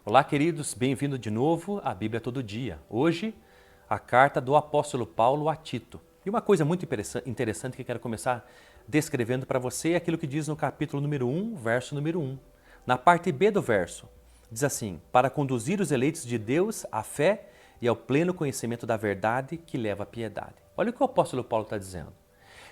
Olá, queridos, bem-vindo de novo à Bíblia Todo Dia. Hoje, a carta do apóstolo Paulo a Tito. E uma coisa muito interessante que eu quero começar descrevendo para você é aquilo que diz no capítulo número 1, verso número 1. Na parte B do verso, diz assim: para conduzir os eleitos de Deus à fé e ao pleno conhecimento da verdade que leva à piedade. Olha o que o apóstolo Paulo está dizendo.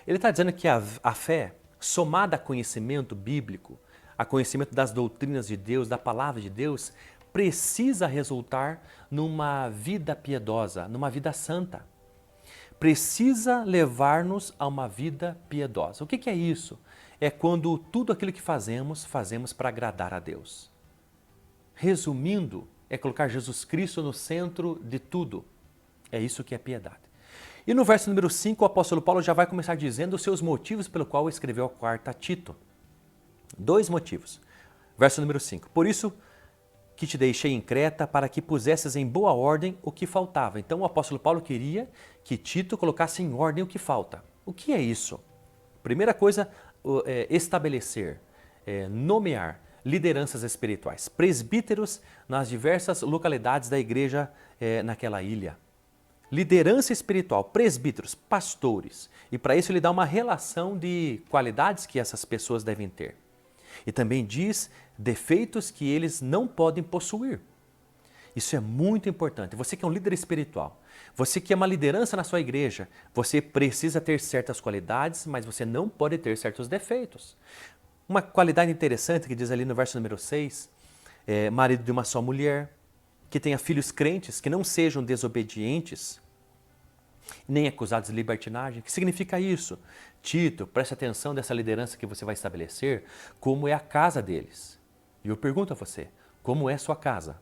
Ele está dizendo que a fé, somada a conhecimento bíblico, a conhecimento das doutrinas de Deus, da palavra de Deus, precisa resultar numa vida piedosa, numa vida santa. Precisa levar-nos a uma vida piedosa. O que é isso? É quando tudo aquilo que fazemos, fazemos para agradar a Deus. Resumindo, é colocar Jesus Cristo no centro de tudo. É isso que é piedade. E no verso número 5, o apóstolo Paulo já vai começar dizendo os seus motivos pelo qual escreveu a carta a Tito. 2 motivos. Verso número 5. Por isso que te deixei em Creta para que pusesses em boa ordem o que faltava. Então o apóstolo Paulo queria que Tito colocasse em ordem o que falta. O que é isso? Primeira coisa, estabelecer, nomear lideranças espirituais, presbíteros nas diversas localidades da igreja naquela ilha. Liderança espiritual, presbíteros, pastores. E para isso ele dá uma relação de qualidades que essas pessoas devem ter. E também diz defeitos que eles não podem possuir. Isso é muito importante. Você que é um líder espiritual, você que é uma liderança na sua igreja, você precisa ter certas qualidades, mas você não pode ter certos defeitos. Uma qualidade interessante que diz ali no verso número 6, marido de uma só mulher, que tenha filhos crentes, que não sejam desobedientes, nem acusados de libertinagem. O que significa isso? Tito, preste atenção dessa liderança que você vai estabelecer, como é a casa deles. E eu pergunto a você, como é a sua casa?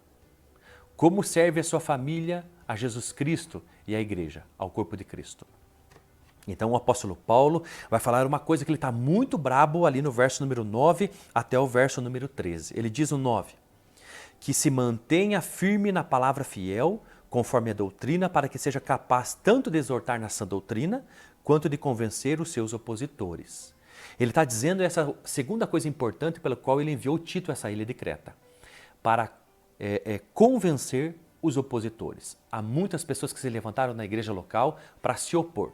Como serve a sua família a Jesus Cristo e à igreja, ao corpo de Cristo? Então o apóstolo Paulo vai falar uma coisa que ele está muito brabo ali no verso número 9 até o verso número 13. Ele diz no 9, que se mantenha firme na palavra fiel, conforme a doutrina, para que seja capaz tanto de exortar na sã doutrina, quanto de convencer os seus opositores. Ele está dizendo essa segunda coisa importante pela qual ele enviou Tito a essa ilha de Creta, para convencer os opositores. Há muitas pessoas que se levantaram na igreja local para se opor,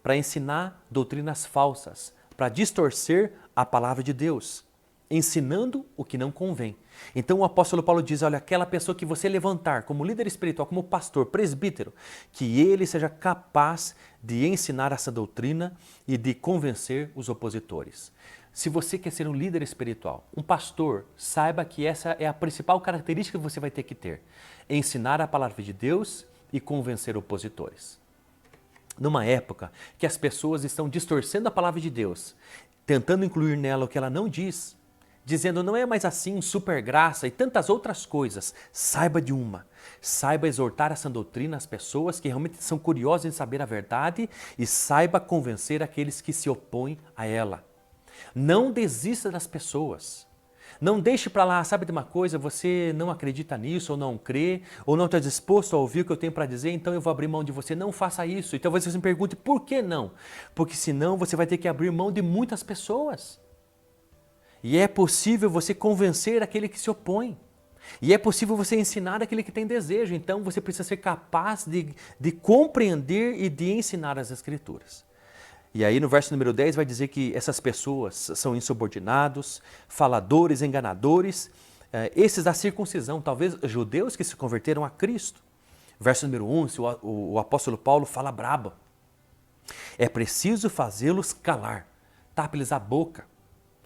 para ensinar doutrinas falsas, para distorcer a palavra de Deus, ensinando o que não convém. Então o apóstolo Paulo diz, olha, aquela pessoa que você levantar como líder espiritual, como pastor, presbítero, que ele seja capaz de ensinar essa doutrina e de convencer os opositores. Se você quer ser um líder espiritual, um pastor, saiba que essa é a principal característica que você vai ter que ter. Ensinar a palavra de Deus e convencer opositores. Numa época que as pessoas estão distorcendo a palavra de Deus, tentando incluir nela o que ela não diz, dizendo não é mais assim, super graça e tantas outras coisas, saiba de uma. Saiba exortar essa doutrina às pessoas que realmente são curiosas em saber a verdade e saiba convencer aqueles que se opõem a ela. Não desista das pessoas. Não deixe para lá, sabe de uma coisa, você não acredita nisso ou não crê, ou não está disposto a ouvir o que eu tenho para dizer, então eu vou abrir mão de você. Não faça isso. Então você me pergunte, por que não? Porque senão você vai ter que abrir mão de muitas pessoas. E é possível você convencer aquele que se opõe. E é possível você ensinar aquele que tem desejo. Então você precisa ser capaz de compreender e de ensinar as Escrituras. E aí no verso número 10 vai dizer que essas pessoas são insubordinados, faladores, enganadores, esses da circuncisão, talvez judeus que se converteram a Cristo. Verso número 11, o apóstolo Paulo fala brabo. É preciso fazê-los calar, tape-lhes a boca.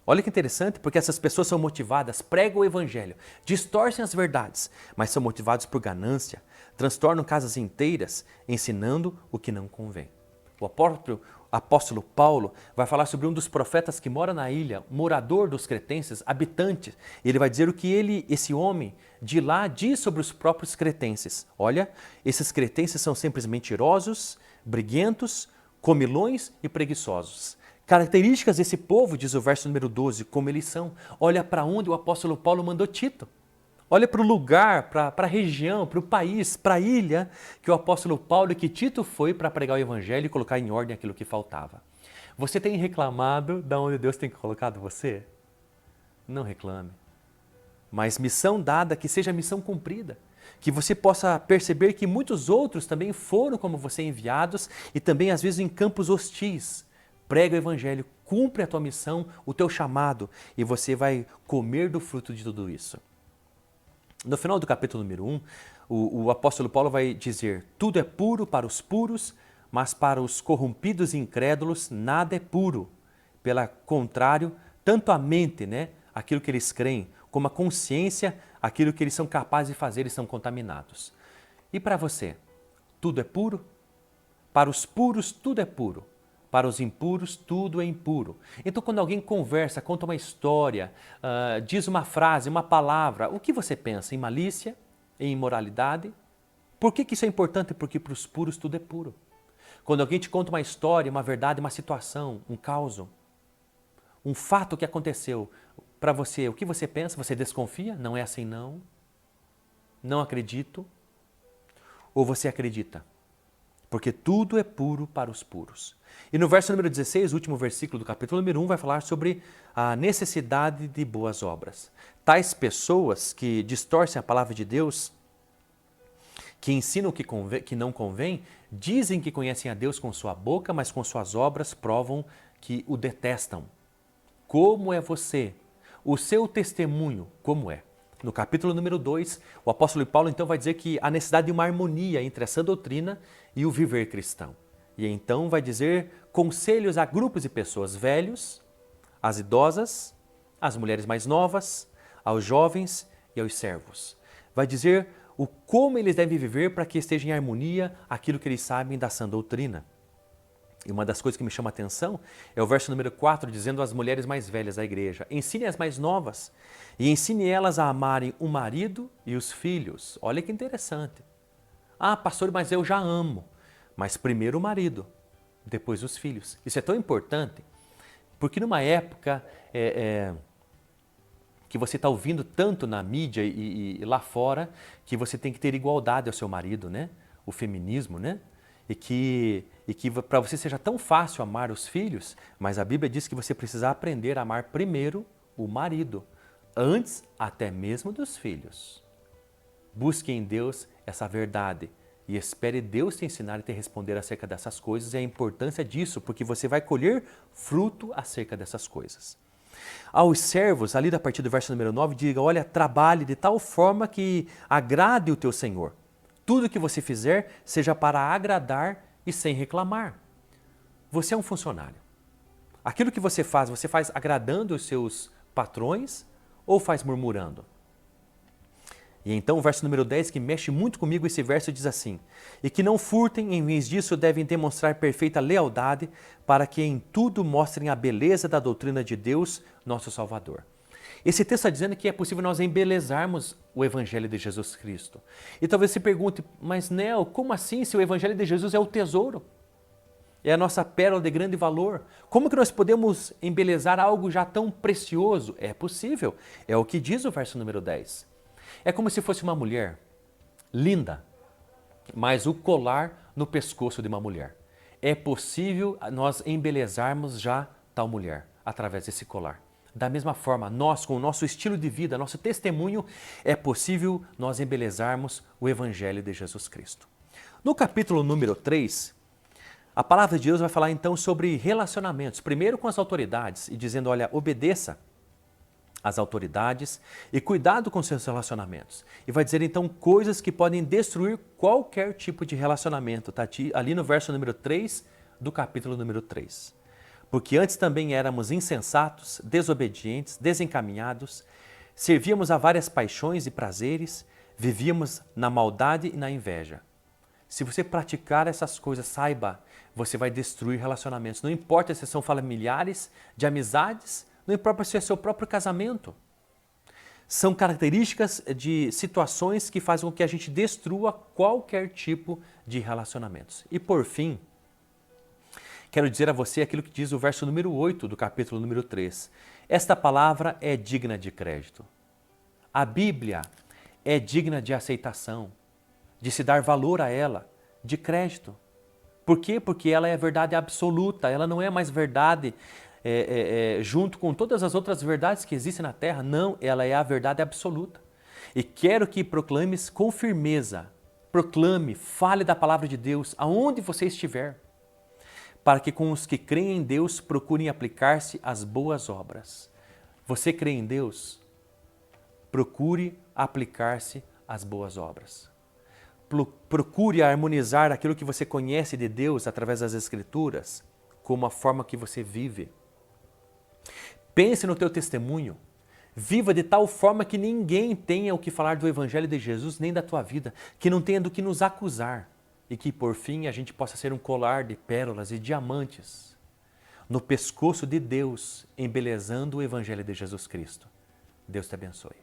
Olha que interessante, porque essas pessoas são motivadas, pregam o evangelho, distorcem as verdades, mas são motivados por ganância, transtornam casas inteiras, ensinando o que não convém. O apóstolo Paulo vai falar sobre um dos profetas que mora na ilha, morador dos cretenses, habitante. Ele vai dizer o que esse homem de lá diz sobre os próprios cretenses. Olha, esses cretenses são sempre mentirosos, briguentos, comilões e preguiçosos. Características desse povo, diz o verso número 12, como eles são. Olha para onde o apóstolo Paulo mandou Tito. Olha para o lugar, para a região, para o país, para a ilha que o apóstolo Paulo e que Tito foi para pregar o evangelho e colocar em ordem aquilo que faltava. Você tem reclamado de onde Deus tem colocado você? Não reclame. mas missão dada que seja missão cumprida. Que você possa perceber que muitos outros também foram como você enviados e também às vezes em campos hostis. Prega o evangelho, cumpre a tua missão, o teu chamado e você vai comer do fruto de tudo isso. No final do capítulo número 1, o apóstolo Paulo vai dizer: tudo é puro para os puros, mas para os corrompidos e incrédulos nada é puro. Pelo contrário, tanto a mente, aquilo que eles creem, como a consciência, aquilo que eles são capazes de fazer, eles são contaminados. E para você, tudo é puro? Para os puros, tudo é puro. Para os impuros, tudo é impuro. Então, quando alguém conversa, conta uma história, diz uma frase, uma palavra, o que você pensa? Em malícia? Em imoralidade? Por que isso é importante? Porque para os puros tudo é puro. Quando alguém te conta uma história, uma verdade, uma situação, um caos, um fato que aconteceu, para você, o que você pensa? Você desconfia? Não é assim não? Não acredito? Ou você acredita? Porque tudo é puro para os puros. E no verso número 16, o último versículo do capítulo número 1, vai falar sobre a necessidade de boas obras. Tais pessoas que distorcem a palavra de Deus, que ensinam o que não convém, dizem que conhecem a Deus com sua boca, mas com suas obras provam que o detestam. Como é você? O seu testemunho, como é? No capítulo número 2, o apóstolo Paulo então vai dizer que há necessidade de uma harmonia entre essa doutrina e o viver cristão. E então vai dizer conselhos a grupos de pessoas velhos, às idosas, às mulheres mais novas, aos jovens e aos servos. Vai dizer o como eles devem viver para que esteja em harmonia aquilo que eles sabem da sã doutrina. E uma das coisas que me chama a atenção é o verso número 4, dizendo às mulheres mais velhas da igreja: ensine as mais novas e ensine elas a amarem o marido e os filhos. Olha que interessante. Ah, pastor, mas eu já amo. Mas primeiro o marido, depois os filhos. Isso é tão importante, porque numa época que você está ouvindo tanto na mídia e lá fora, que você tem que ter igualdade ao seu marido, o feminismo, E que para você seja tão fácil amar os filhos, mas a Bíblia diz que você precisa aprender a amar primeiro o marido, antes até mesmo dos filhos. Busque em Deus essa verdade e espere Deus te ensinar e te responder acerca dessas coisas e a importância disso, porque você vai colher fruto acerca dessas coisas. Aos servos, ali a partir do verso número 9, diga: olha, trabalhe de tal forma que agrade o teu Senhor. Tudo que você fizer seja para agradar e sem reclamar. Você é um funcionário. Aquilo que você faz agradando os seus patrões ou faz murmurando? E então o verso número 10, que mexe muito comigo, esse verso diz assim: e que não furtem, em vez disso devem demonstrar perfeita lealdade, para que em tudo mostrem a beleza da doutrina de Deus, nosso Salvador. Esse texto está dizendo que é possível nós embelezarmos o Evangelho de Jesus Cristo. E talvez se pergunte: mas Nel, como assim se o Evangelho de Jesus é o tesouro? É a nossa pérola de grande valor. Como que nós podemos embelezar algo já tão precioso? É possível. É o que diz o verso número 10. É como se fosse uma mulher linda, mas o colar no pescoço de uma mulher. É possível nós embelezarmos já tal mulher através desse colar. Da mesma forma, nós, com o nosso estilo de vida, nosso testemunho, é possível nós embelezarmos o Evangelho de Jesus Cristo. No capítulo número 3, a palavra de Deus vai falar então sobre relacionamentos. Primeiro com as autoridades e dizendo: olha, obedeça às autoridades e cuidado com seus relacionamentos. E vai dizer então coisas que podem destruir qualquer tipo de relacionamento. Está ali no verso número 3 do capítulo número 3. Porque antes também éramos insensatos, desobedientes, desencaminhados, servíamos a várias paixões e prazeres, vivíamos na maldade e na inveja. Se você praticar essas coisas, saiba, você vai destruir relacionamentos. Não importa se são familiares, de amizades, não importa se é seu próprio casamento. São características de situações que fazem com que a gente destrua qualquer tipo de relacionamentos. E por fim, quero dizer a você aquilo que diz o verso número 8 do capítulo número 3. Esta palavra é digna de crédito. A Bíblia é digna de aceitação, de se dar valor a ela, de crédito. Por quê? Porque ela é verdade absoluta, ela não é mais verdade junto com todas as outras verdades que existem na terra. Não, ela é a verdade absoluta. E quero que proclames com firmeza, proclame, fale da palavra de Deus aonde você estiver, para que com os que creem em Deus procurem aplicar-se às boas obras. Você crê em Deus? Procure aplicar-se às boas obras. Procure harmonizar aquilo que você conhece de Deus através das Escrituras com a forma que você vive. Pense no teu testemunho. Viva de tal forma que ninguém tenha o que falar do Evangelho de Jesus nem da tua vida, que não tenha do que nos acusar e que, por fim, a gente possa ser um colar de pérolas e diamantes no pescoço de Deus, embelezando o Evangelho de Jesus Cristo. Deus te abençoe.